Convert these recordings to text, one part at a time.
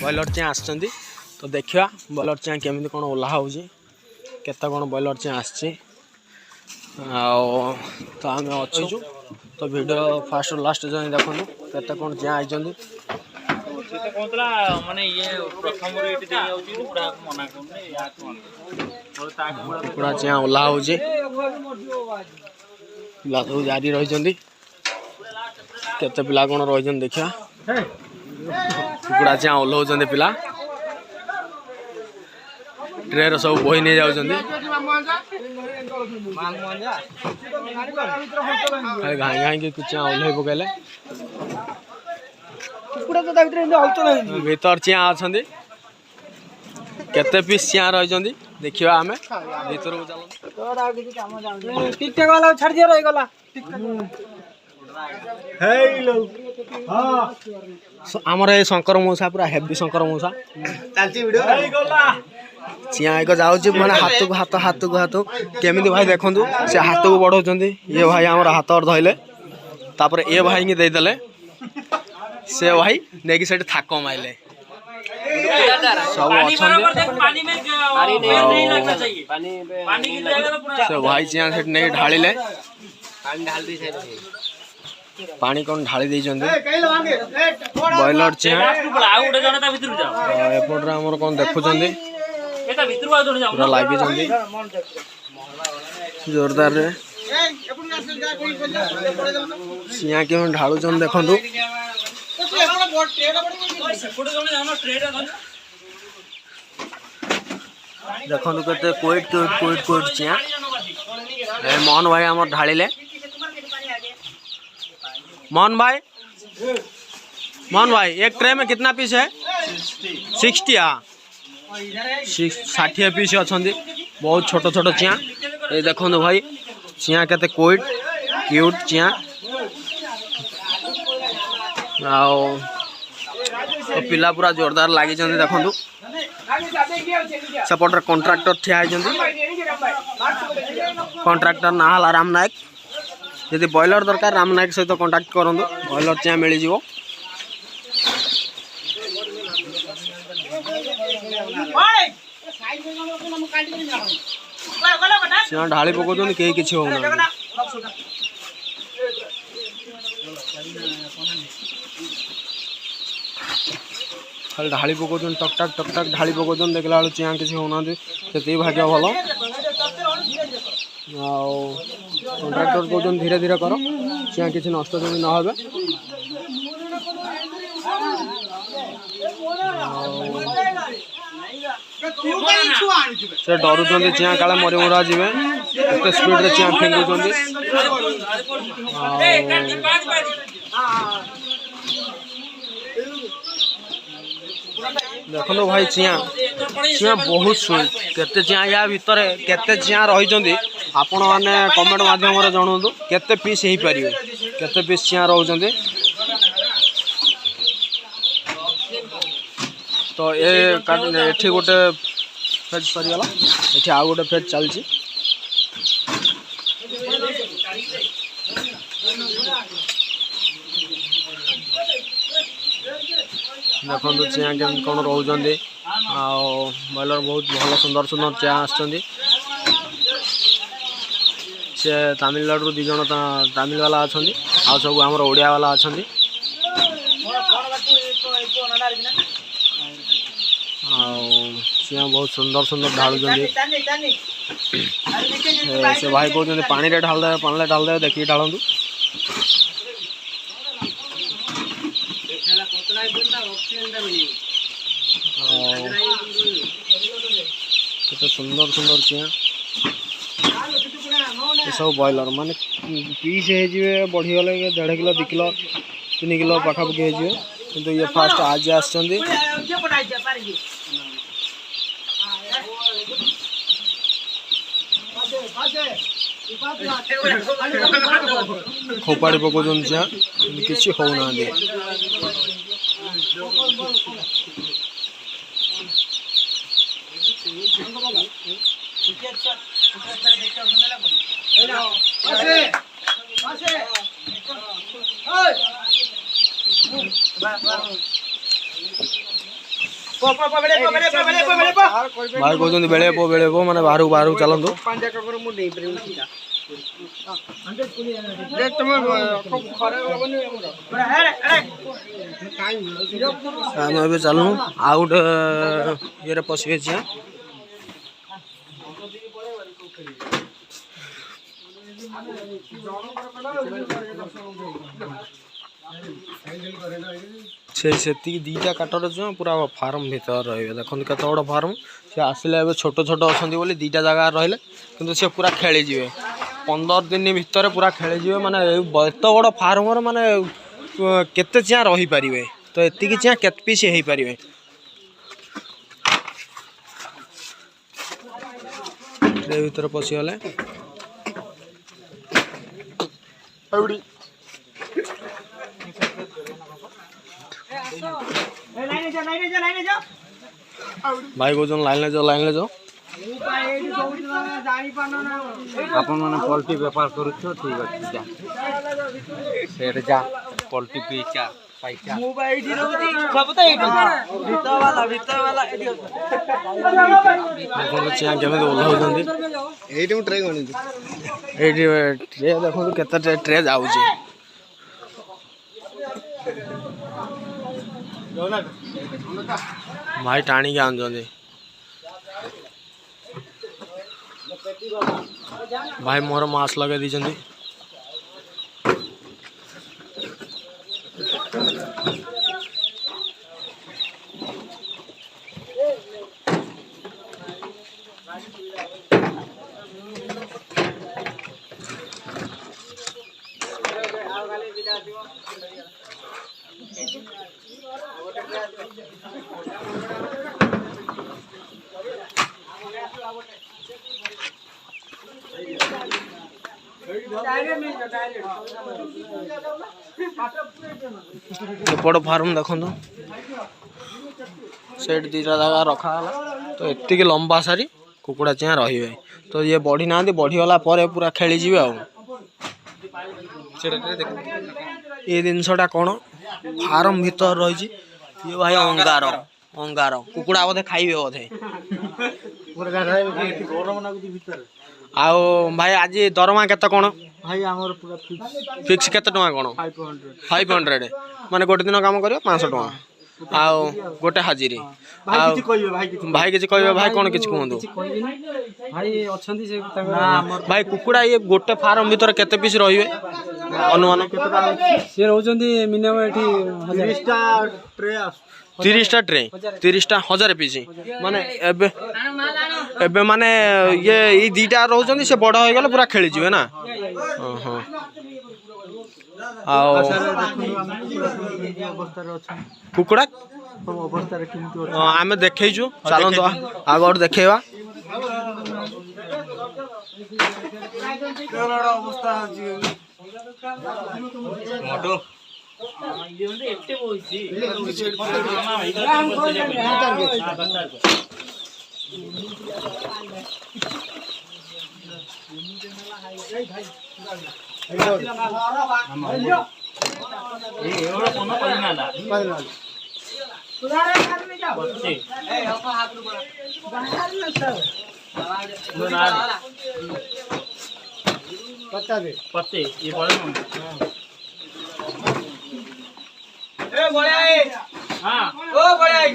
Boiler चिं आस तो देखा बॉयलर चिं केमी कौन ओह्ला हो केते कौन बॉयलर चिं आस तो आम अच्छु तो वीडियो फास्ट लास्ट जाए देखो केते कौन चिं आई कुकुड़ा चिं ओह्ला हो पिला सब जारी रही केते पिला कौन रही देखा कुकुड़ा चिं ओह्लाउं पिला ट्रे सब बोही नहीं जाऊँ घाई घाई कि चिं ओह्ल पकड़े भीतर चिं अच्छा केते पीस चिं रही देखा आम भीतर आमर ये शंकर मौसा पूरा हेवी शंकर मौसा चिं एक जाऊँगी मैंने हाथ को हाथ हाथ को हाथ केमी भाई देखु से हाथ को बढ़ाऊँ ये भाई आमर हाथ धरले तापर ये भाई की देदेले से भाई नहीं से थाक माइले सब अच्छा भाई चिं से नहीं ढाले पानी कौन ढाली बॉयलर चिं एपटे आमर कौन देखुं पूरा लगी जोरदार चिं के ढालुन देखु देखु के कोइट कोइट कोइट कोइट चिं मोहन भाई आम ढाले मोहन भाई एक ट्रे में कितना पीस है 60 हाँ 60 पीस अच्छा बहुत छोट छोट चिं ये देखो भाई चिं के कोइट क्यूट चिं तो पिला पूरा जोरदार लगी देखु सेपटे कंट्राक्टर ठिया कंट्राक्टर ना है राम नायक यदि बॉयलर दरकार राम नायक सहित कांटेक्ट करूँ बॉयलर चिं मिल जाव चिं ढाली पकाउं कहीं किसी होना खाली ढाली पकाउं टक टक ढाली पकाउं देखला बेलू चिं किसी होना से भाग्य भल कंट्राक्टर कहते धीरे धीरे कर चिं किसी नष्ट जमी न हो से डरुं चिं काले मरी मुरा जी एत स्पीड चिं फिंगुं देखो भाई चिं बहुत सुई केते चिं या भितर केते चिं रही आपण मैंने कमेंट माध्यम जनातु केते पीस हो पार केते पीस चिं रोचे तो ये गोटे फेज सरीगला ये आउ गोटे फेज चलती देखो चिं के कौन रोच बॉयलर बहुत भल सुंदर सुंदर चिं आसुँच से तमिलनाडु दी जन तमिल वाला अच्छा आ सब आम ओडिया वाला अच्छा चिं बहुत सुंदर सुंदर ढालुं से भाई कहते पानी रे ढाल दे पानी ढाल दे देखिए ढालु केते सुंदर सुंदर चिं सब बॉयलर माने पीस हो बढ़ीगले 1.5 किलो 2 किलो 3 किलो पाखापाखि हो किंतु ये फास्ट आज आसुँच खोपाड़ी पकाउं किसी होना भाई कहते बेले पो माने बाहर चलतु आम ए चलू आउ गोटे ये पशि से दीटा काटर जो पूरा फार्म भीतर रही देखते कत बड़ फार्म से आसिले छोट छोट अच्छा दीटा जगह रही कि सी पूरा खेलीजे 15 दिन भितर पूरा खेलीजे माने एत बड़ फार्म माने केते चिया रही पारे तो एति चिया केत पीस हो पारे भीतर पशिगले भाई कहते लाइन ले जाओ आपण माने पोल्ट्री व्यापार करू ठीक अच्छे सेठ जा पोल्ट्री पीचा पैसा मु भाई एठी रहउती सब त एठी भीतर वाला एठी देखो चिया केमे ओल्हौछंती एठी ट्रे गणी एठी ट्रे देखो केते ट्रे जाउची भाई टाणी के आन भाई मोर मास्क लगे दी बड़ फार्म देखो से दीटा जगह रखा तो एतिक लंबा सारी कुकुड़ा चिया रही तो ये बढ़ी ना बढ़ीगला पूरा खेलीजे ये जिनसटा कौन फार्म भीतर रही ये भाई अंगार अंगार कुकुड़ा बोधे खाइबे बोधे आओ भाई आज दरमा केते कोन भाई हमर पूरा फिक्स केते टका कोन 500 माने गोटे दिन काम करियो 500 टका आओ गोटे हाजिरी भाई किछ कहबे भाई कोन किछ कहंदो भाई अछंती से भाई कुकुड़ा ये गोटे फार्म भीतर केते पीस रहिबे अनुमान केते से रहउचंती मिनिमम एठी 30 टा ट्रे 30 ट्रे 30 1000 पीस माने एबे माने ये दीटा रहउचंती से बड़ हो गले पूरा खेली जिवे ना हां आओ कुकुड़ा अवस्था रे किमती आमे देखैछु चलो तो आगोड देखेबा अवस्था मोटो ये வந்து எட்டே போயிச்சு पत्ते ये ए बड़ाई हां ओ बड़ाई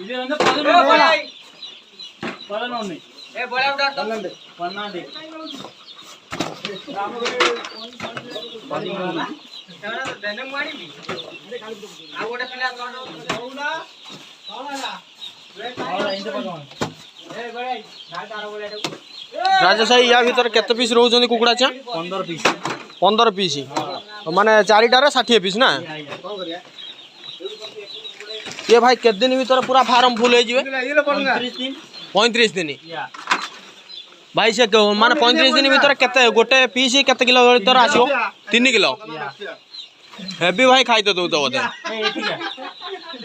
इधर अंदर पदन ओ बड़ाई पदन नहीं ए बड़ा उड़ा पन्ना दे राजेश भाई या भीतर केते पीस रहउचंदी कुकुड़ा चा 15 पीस माने 4टारे 60 पीस ना ये भाई केते दिन भीतर पूरा फार्म फुल हो जिवे 35 दिन भाई से माने 35 दिन भीतर केते गोटे पीस केते किलो भीतर आसीबो 3 किलो हेवी भाई खाई तो दो बोधे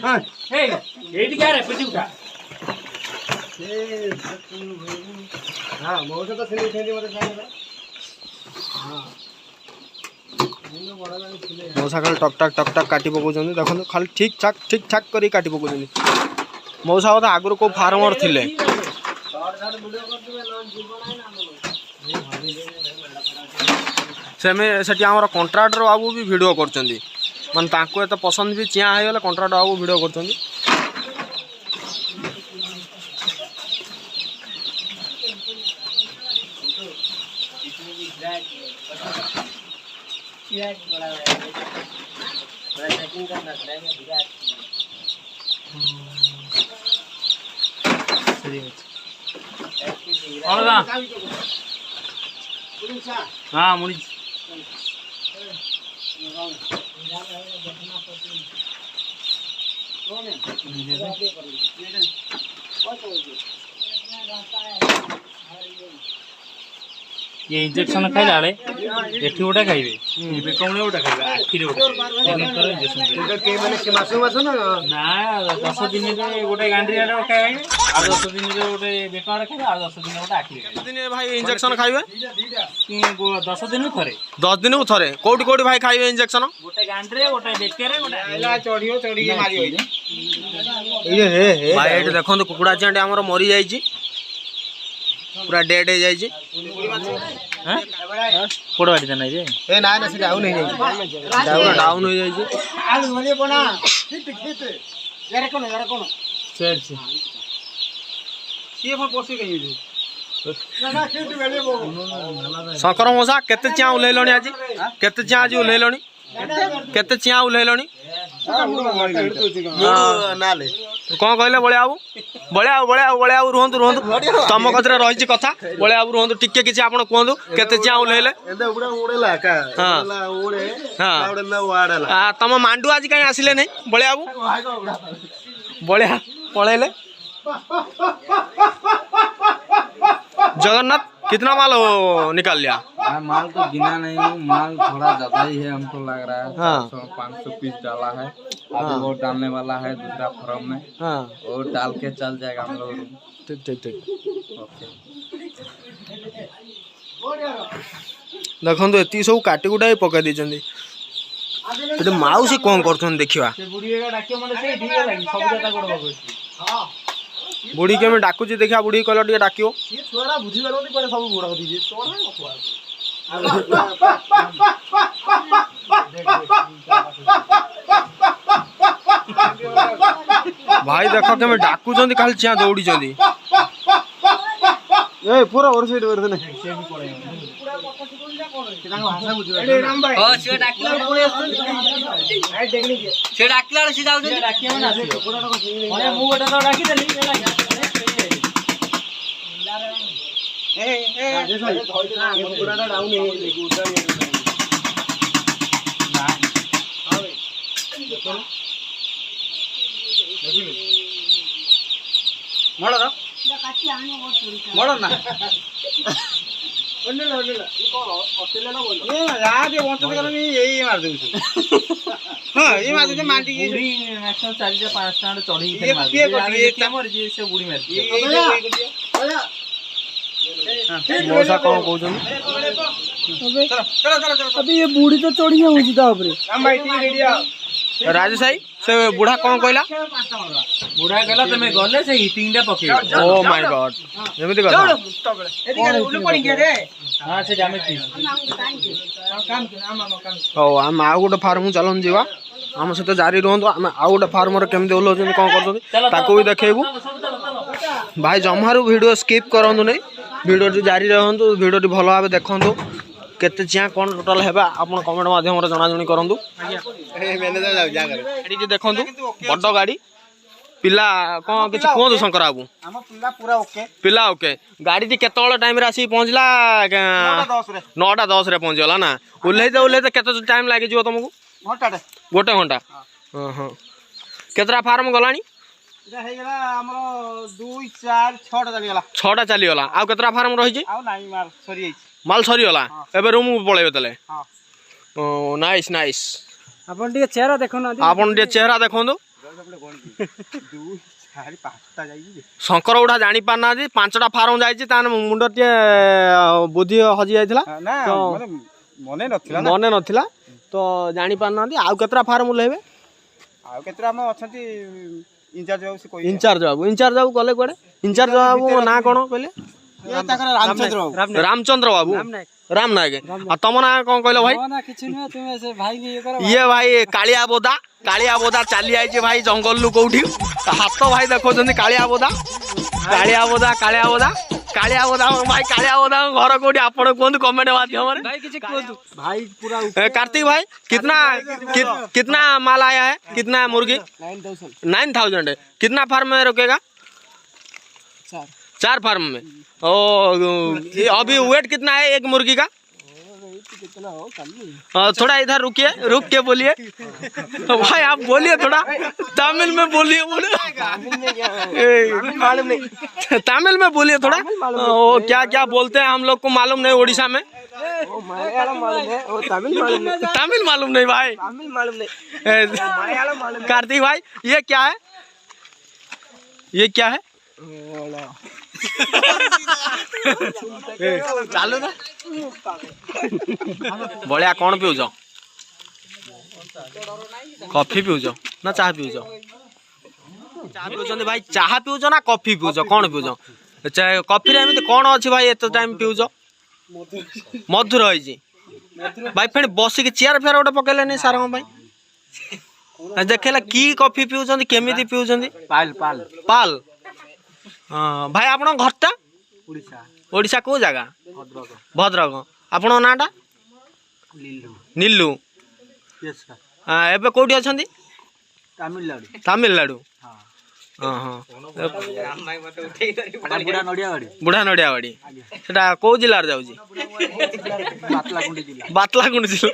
हां ए एठी क्या रे पिटी उठा मौसा खाली टक टक काटी पकाउछन् देखो खाली ठीक ठाक करी काटी पकाउछन् मौसा बोधे आगुरी को फार्मर थिले सेठी आमर कंट्राक्टर बाबू भी वीडियो करछन्ती माने तांको एत पसंद भी चिया हो गला कंट्राक्टर बाबू वीडियो करछन्ती हाँ मुड़ी ये इंजेक्शन खाइला बेले एठी गोटे खाइबे बेकमले गोटे खाइबे आखिरे गोटे ना 10 दिन रे गोटे गांडरी आडे खाइबे आ 10 दिन रे गोटे बेकमले खाइबे आ 10 दिन गोटे आखिरे दिन भाई इंजेक्शन खाइबे 10 दिन थरे 10 दिन को थरे कोठी भाई खाइबे इंजेक्शन गोटे गांडरी गोटे बेकेरे गोटे आइला चढ़ियो चढ़ी के मारियो भाई एठी देखो कुकुड़ा चिंडी हमर मरी जाईची पूरा डेड हो जाईची हां कोड वाटी देना जे ए ना ना से डाउन हो जाईची डाउन हो जाईची आलू मले बना खित यार कोन चल से सीए पोसी कहि ना ना खित बेले बो शंकर मौसा केते चिया उलेलणी आज केते चिया आज उलेलणी केते चिया उलेलणी नाले कौन कहले बड़े बाबू रुहतु तुम कथरे रही कथा बड़े बाबू रुहतु टिके किसी आप कहतु केते चिया उल्लेले तुम मांडू आज कहीं आसिले नहीं बड़े बाबू बड़िया पलैले जगन्नाथ कितना माल निकाल लिया माल तो गिना नहीं हूँ माल थोड़ा ज्यादा ही है हमको लग रहा है। हाँ। 500 पीस डाला है अभी वो डालने वाला है दूसरा फॉर्म में। हाँ और डाल के चल जाएगा हम लोग। ठीक ओके देखो एति सब काटी कुटा पकई देते माउसी कौन कर देखा बुढ़ी के डाकुची देखा बुढ़ी कहल टे डाकियो भाई देख के डाकुच खाली चिया दौड़ी पूरा ओर साइड मौसा कौन कहते अभी ये बूढ़ी तो चढ़ी जाऊँ राजेश भाई से बुढ़ा कौन कहला बुढ़ा कहला तुम गले से हिटिंग पके ओ माय गॉड एमती कथा हां से जामे ओ हम आउ गोटे फार्म चलन जीवा आम सहित जारी रुहतु आम आउ गोटे फार्मर केमती ओल्लाउछन कौन कर ताको भी देखेबू भाई जमारू वीडियो स्किप करंतु नहीं वीडियो जारी रहंतु वीडियो भल भाव देखंतु केते चिया कौन टोटाल है आपन कमेंट माध्यम जनाजुणी करूँ देखु बड़ गाड़ी पिला कौन किसी कहतु शंकर बाबू पिला ओके गाड़ी केत टाइम आसिक पहुँचला 9:10 पहुँचीगला ना ओह्लैते केते टाइम लगे तुमको गोटे घंटा हाँ केतरा फार्म गला 6टा चलीगला आउ केतरा फार्म रही माल सरीगला एबे रूम पलैबे तले नाइस नाइस अपन चेहरा देखो ना अपन चेहरा देखो ଶଙ୍କର ଗୁଡ଼ା ଜାଣି ପାରୁନାହାନ୍ତି 5ଟା ଫାର୍ମ ଯାଇଛି ତାହେଲେ ମୁଣ୍ଡ ଟିକେ ବୁଦ୍ଧି ହଜି ଯାଇଥିଲା ମନେ ନଥିଲା ତ ଜାଣି ପାରୁନାହାନ୍ତି। ଆଉ କେତେଟା ଫାର୍ମ ଓହ୍ଲେଇବେ? ଆଉ କେତେଟା ଆମ ଅଛନ୍ତି ଇନଚାର୍ଜ ବାବୁ ଗଲେ କୁଆଡେ? ଇନଚାର୍ଜ ବାବୁ ନାଁ କଣ କହିଲେ? ରାମଚନ୍ଦ୍ର ବାବୁ ରାମ ନାୟକ। ଆଉ ତମ ନାଁ କଣ କହିଲ ଭାଇ? ଇଏ ଭାଇ କାଳିଆ ବୋଦା ଚାଲି ଯାଇଛି ଭାଇ ଜଙ୍ଗଲରୁ କୋଉଠି। ହାତ ଭାଇ ଦେଖଉଛନ୍ତି କାଳିଆ ବୋଦା ଭାଇ କାଳିଆ ବୋଦା ଘର କୋଉଠି ଆପଣ କୁହନ୍ତୁ କମେଣ୍ଟ ମାଧ୍ୟମରେ। कार्तिक भाई कितना माल आया है? कितना मुर्गी? 9,000 है। कितना फार्म में रोकेगा? 4 फार्म में। ओ अभी वेट कितना है एक मुर्गी का? थोड़ा इधर रुक के बोलिए भाई, आप बोलिए थोड़ा तमिल में बोलिए तमिल में बोलिए थोड़ा। वो क्या बोलते हैं हम लोग को मालूम नहीं, उड़ीसा में तमिल मालूम नहीं भाई। कार्तिक भाई ये क्या है? चालू ना बड़िया कौन पिउछ? कॉफी पिउछ ना चाह पिउछ? चाह पिउछ भाई, चाह पिउछ ना कॉफी पिउछ? कौन पिउछ? कॉफी रे एमती कौन अच्छी भाई एत टाइम पिउछ? मधुर है भाई। फिर बसिक चेयर फेयर गोटे पकेले नहीं सार भाई देखेला की कॉफी पिउछंती केमिति पिउछंती? पाल हाँ भाई आपण घरटा ओडिशा को जगह? भद्रक। आपण नाटा? नीलू। एबे कोठी अछंती? तमिलनाडु। हाँ बुढ़ा नड़िया बाड़ी सेटा को जिल्ला जाऊँगी? बातलाकुंडी जिला।